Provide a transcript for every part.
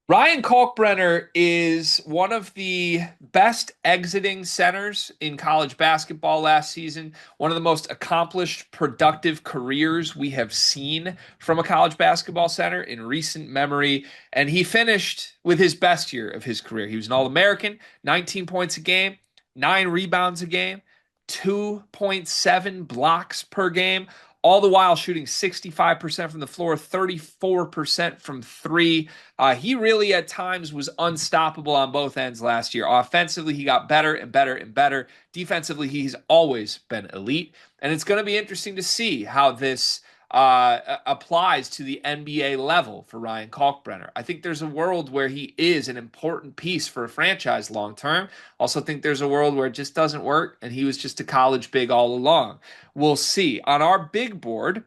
Ryan Kalkbrenner is one of the best exiting centers in college basketball last season. One of the most accomplished, productive careers we have seen from a college basketball center in recent memory. And he finished with his best year of his career. He was an All American, 19 points a game, 9 rebounds a game, 2.7 blocks per game, all the while shooting 65% from the floor, 34% from three. He really at times was unstoppable on both ends last year. Offensively, he got better and better and better. Defensively, he's always been elite. And it's going to be interesting to see how this applies to the NBA level for Ryan Kalkbrenner. I think there's a world where he is an important piece for a franchise long term. Also think there's a world where it just doesn't work and he was just a college big all along. We'll see. On our big board,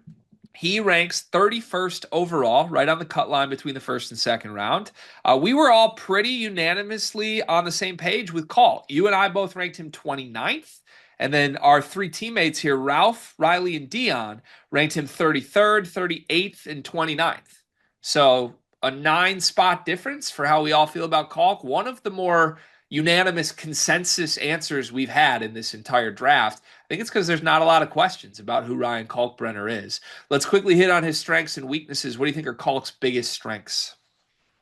he ranks 31st overall, right on the cut line between the first and second round. We were all pretty unanimously on the same page with Call. You and I both ranked him 29th. And then our three teammates here, Ralph, Riley, and Dion, ranked him 33rd, 38th, and 29th. So a 9 spot difference for how we all feel about Kalk. One of the more unanimous consensus answers we've had in this entire draft. I think it's because there's not a lot of questions about who Ryan Kalkbrenner is. Let's quickly hit on his strengths and weaknesses. What do you think are Kalk's biggest strengths?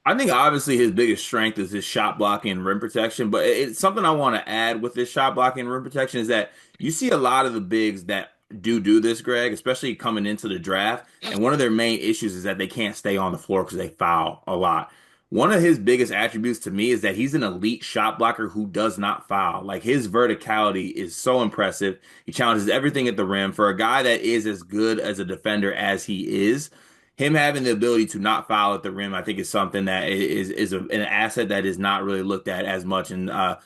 I think obviously his biggest strength is his shot blocking and rim protection, but it's something I want to add with this shot blocking and rim protection is that you see a lot of the bigs that do this, Greg, especially coming into the draft, and one of their main issues is that they can't stay on the floor because they foul a lot. One of his biggest attributes to me is that he's an elite shot blocker who does not foul. Like his verticality is so impressive. He challenges everything at the rim. For a guy that is as good as a defender as he is, him having the ability to not foul at the rim, I think is something that an asset that is not really looked at as much. And I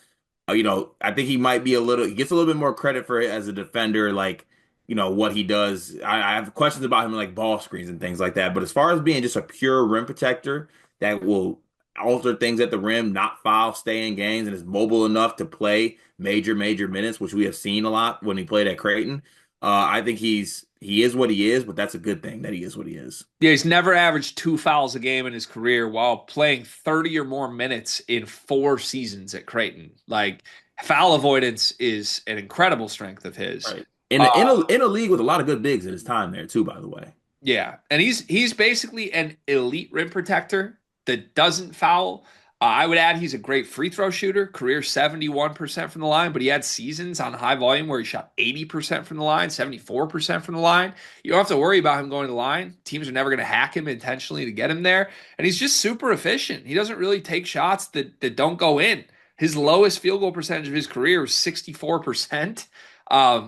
think he gets a little bit more credit for it as a defender, like what he does. I have questions about him like ball screens and things like that. But as far as being just a pure rim protector that will alter things at the rim, not foul, stay in games, and is mobile enough to play major minutes, which we have seen a lot when he played at Creighton. I think he is what he is, but that's a good thing that he is what he is. Yeah, he's never averaged 2 fouls a game in his career while playing 30 or more minutes in 4 seasons at Creighton. Like, foul avoidance is an incredible strength of his. Right. Uh, In a league with a lot of good bigs at his time there too, by the way. Yeah, and he's basically an elite rim protector that doesn't foul. I would add he's a great free throw shooter, career 71% from the line, but he had seasons on high volume where he shot 80% from the line, 74% from the line. You don't have to worry about him going to the line. Teams are never going to hack him intentionally to get him there, and he's just super efficient. He doesn't really take shots that don't go in. His lowest field goal percentage of his career was 64%.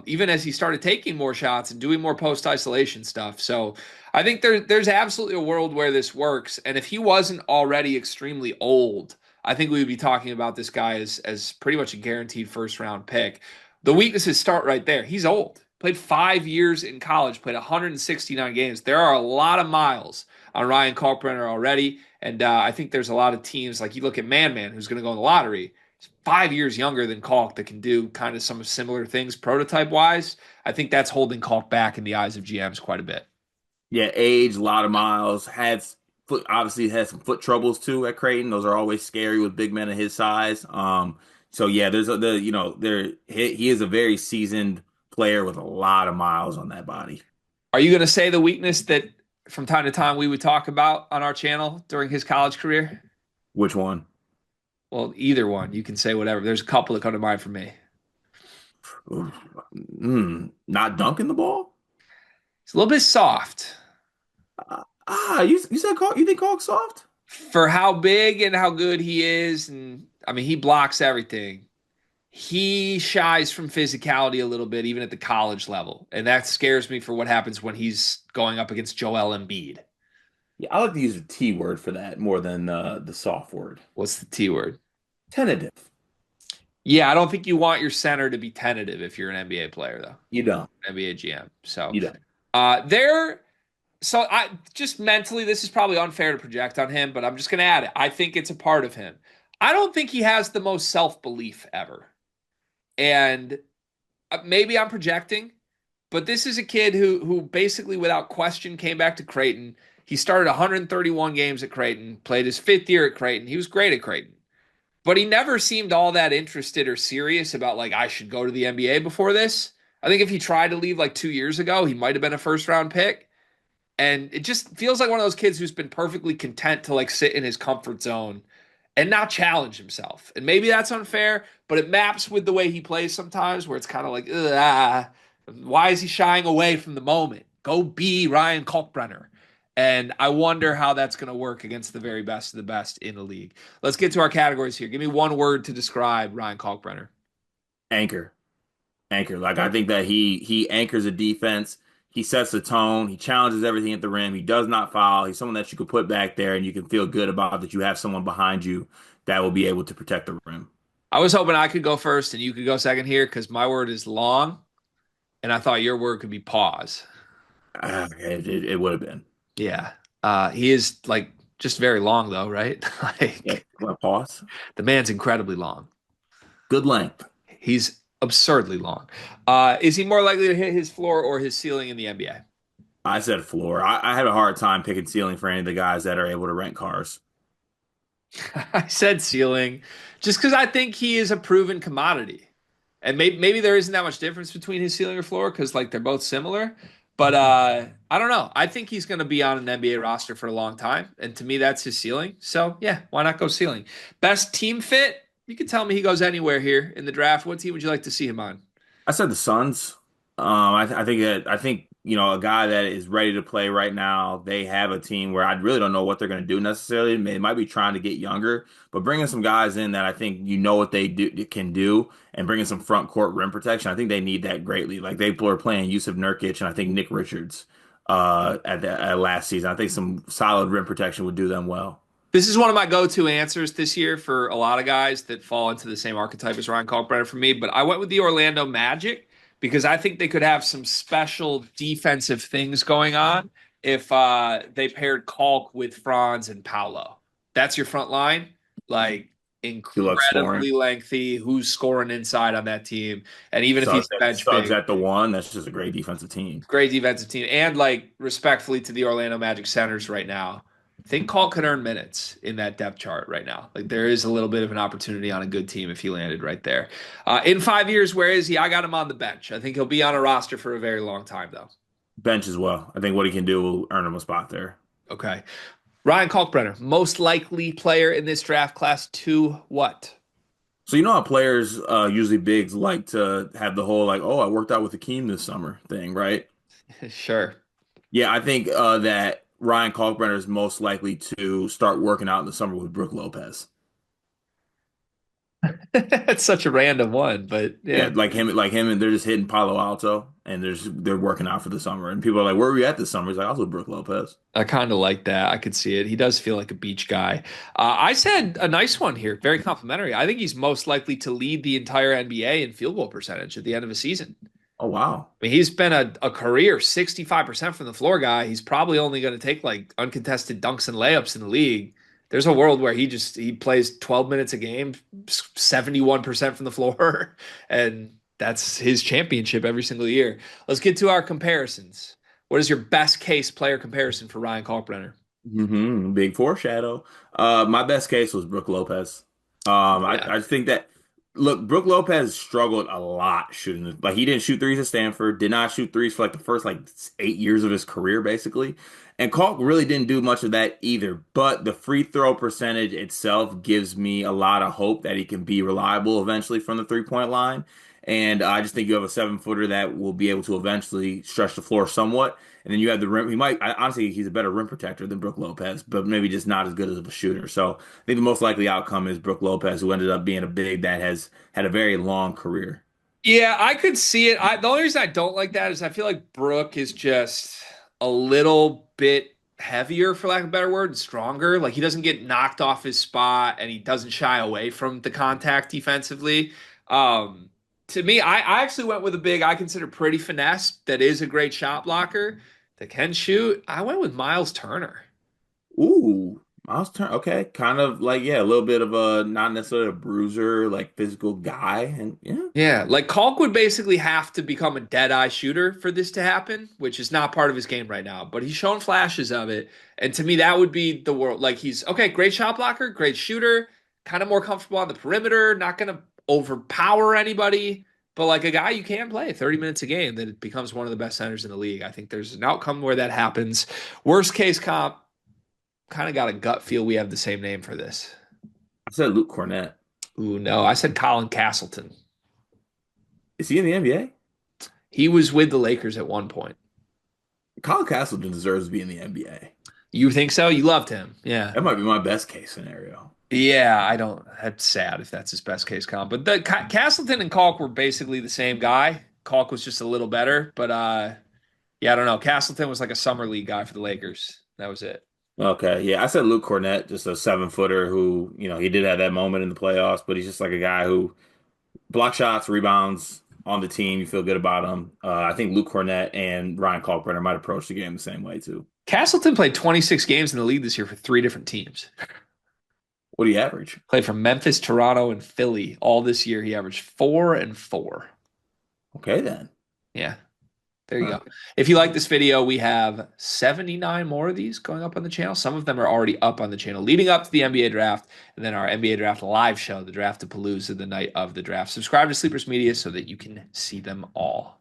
Even as he started taking more shots and doing more post isolation stuff. So I think there's absolutely a world where this works. And if he wasn't already extremely old, I think we would be talking about this guy as pretty much a guaranteed first round pick. The weaknesses start right there. He's old. Played 5 years in college, played 169 games. There are a lot of miles on Ryan Kalkbrenner already. And I think there's a lot of teams, like you look at Man, who's going to go in the lottery. 5 years younger than Kalk that can do kind of some similar things prototype wise. I think that's holding Kalk back in the eyes of GMs quite a bit. Yeah, age, a lot of miles. Obviously had some foot troubles too at Creighton. Those are always scary with big men of his size. So yeah, there's a the you know there he is a very seasoned player with a lot of miles on that body. Are you going to say the weakness that from time to time we would talk about on our channel during his college career? Which one? Well, either one. You can say whatever. There's a couple that come to mind for me. Not dunking the ball? It's a little bit soft You said Clark, you think Clark's soft? for how big and how good he is. And I mean, he blocks everything. He shies from physicality a little bit, even at the college level. And that scares me for what happens when he's going up against Joel Embiid. Yeah, I like to use the T word for that more than the soft word. What's the T word? Tentative. Yeah, I don't think you want your center to be tentative if you're an NBA player, though. You don't. NBA GM. So You don't. there. So I just mentally, this is probably unfair to project on him, but I'm just going to add it. I think it's a part of him. I don't think he has the most self belief ever, and maybe I'm projecting, but this is a kid who basically without question came back to Creighton. He started 131 games at Creighton, played his fifth year at Creighton. He was great at Creighton, but he never seemed all that interested or serious about like I should go to the NBA before this. I think if he tried to leave like 2 years ago, he might have been a first round pick. And it just feels like one of those kids who's been perfectly content to like sit in his comfort zone and not challenge himself. And maybe that's unfair, but it maps with the way he plays sometimes, where it's kind of like, why is he shying away from the moment? Go be Ryan Kalkbrenner. And I wonder how that's going to work against the very best of the best in the league. Let's get to our categories here. Give me one word to describe Ryan Kalkbrenner. Anchor. Anchor. Like I think that he anchors a defense. He sets the tone. He challenges everything at the rim. He does not foul. He's someone that you could put back there and you can feel good about that you have someone behind you that will be able to protect the rim. I was hoping I could go first and you could go second here because my word is long, and I thought your word could be pause. It would have been. Yeah. He is like just very long though, right? Yeah. Like Pause. the man's incredibly long. Good length. He's absurdly long. Is he more likely to hit his floor or his ceiling in the NBA? I said floor. I had a hard time picking ceiling for any of the guys that are able to rent cars. I said ceiling just because I think he is a proven commodity. And maybe there isn't that much difference between his ceiling or floor because like they're both similar. But I don't know. I think he's going to be on an NBA roster for a long time, and to me, that's his ceiling. So yeah, why not go ceiling? Best team fit? You can tell me he goes anywhere here in the draft. What team would you like to see him on? I said the Suns. I think a guy that is ready to play right now. They have a team where I really don't know what they're going to do necessarily. They might be trying to get younger, but bringing some guys in that I think what they can do, and bringing some front court rim protection. I think they need that greatly. Like they were playing Yusuf Nurkic and I think Nick Richards at last season. I think some solid rim protection would do them well. This is one of my go-to answers this year for a lot of guys that fall into the same archetype as Ryan Kalkbrenner for me, but I went with the Orlando Magic because I think they could have some special defensive things going on if they paired Kalk with Franz and Paolo. That's your front line, like Good luck scoring. incredibly lengthy. Who's scoring inside on that team? And even if he's bench Suggs big, at the one. That's just a great defensive team. great defensive team. And like respectfully to the Orlando Magic centers right now, I think Cole could earn minutes in that depth chart right now. Like there is a little bit of an opportunity on a good team if he landed right there. In 5 years, where is he? I got him on the bench. I think he'll be on a roster for a very long time, though. Bench as well. I think what he can do will earn him a spot there. Okay. Ryan Kalkbrenner, most likely player in this draft class to what? So you know how players, usually bigs, like to have the whole like, oh, I worked out with Akeem this summer thing, right? Sure. Yeah, I think that Ryan Kalkbrenner is most likely to start working out in the summer with Brooke Lopez. That's such a random one, but Yeah, yeah. like him, and they're just hitting Palo Alto, and they're working out for the summer. And people are like, "Where were you at this summer?" He's like, "I was with Brooke Lopez." I kind of like that. I could see it. He does feel like a beach guy. I said a nice one here, very complimentary. I think he's most likely to lead the entire NBA in field goal percentage at the end of a season. Oh wow, I mean, he's been a career 65% from the floor guy. He's probably only going to take like uncontested dunks and layups in the league. There's a world where he plays 12 minutes a game, 71% from the floor, and that's his championship every single year. Let's get to our comparisons. What is your best case player comparison for Ryan Kalkbrenner? big foreshadow. My best case was Brooke Lopez. Yeah. I think that look, Brooke Lopez struggled a lot shooting. Like he didn't shoot threes at Stanford, did not shoot threes for like the first like 8 years of his career, basically. And Kalk really didn't do much of that either. But the free throw percentage itself gives me a lot of hope that he can be reliable eventually from the 3-point line. And I just think you have a 7-footer that will be able to eventually stretch the floor somewhat. And then you have the rim. Honestly, he's a better rim protector than Brooke Lopez, but maybe just not as good as a shooter. So I think the most likely outcome is Brooke Lopez, who ended up being a big that has had a very long career. Yeah, I could see it. The only reason I don't like that is I feel like Brooke is just a little bit heavier, for lack of a better word, and stronger. Like he doesn't get knocked off his spot and he doesn't shy away from the contact defensively. Um, to me, I actually went with a big I consider pretty finesse that is a great shot blocker that can shoot. I went with Miles Turner. Ooh, Miles Turner, okay, kind of like yeah, a little bit of a not necessarily a bruiser, like physical guy, and yeah, Yeah, like Kalk would basically have to become a dead-eye shooter for this to happen, which is not part of his game right now, but he's shown flashes of it. And to me, that would be the world. Like he's okay, great shot blocker, great shooter, kind of more comfortable on the perimeter, not going to overpower anybody, but like a guy you can play 30 minutes a game that becomes one of the best centers in the league. I think there's an outcome where that happens. Worst case comp, kind of got a gut feel we have the same name for this. I said Luke Cornett. Ooh, no, I said Colin Castleton. Is he in the NBA? He was with the Lakers at one point. Colin Castleton deserves to be in the NBA. You think so? You loved him. Yeah. That might be my best case scenario. Yeah, I don't. That's sad if that's his best case comp. But the Castleton and Kalk were basically the same guy. Kalk was just a little better, but yeah, I don't know. Castleton was like a summer league guy for the Lakers. That was it. Okay, yeah, I said Luke Cornett, just a 7-footer who, he did have that moment in the playoffs, but he's just like a guy who block shots, rebounds on the team. You feel good about him. I think Luke Cornett and Ryan Kalkbrenner might approach the game the same way too. Castleton played 26 games in the league this year for three different teams. What do you average? Played for Memphis, Toronto, and Philly. All this year, he averaged 4 and 4. Okay, then. Yeah. There you Huh. go. If you like this video, we have 79 more of these going up on the channel. Some of them are already up on the channel leading up to the NBA draft, and then our NBA draft live show, the Draft-a-Palooza, the night of the draft. Subscribe to Sleepers Media so that you can see them all.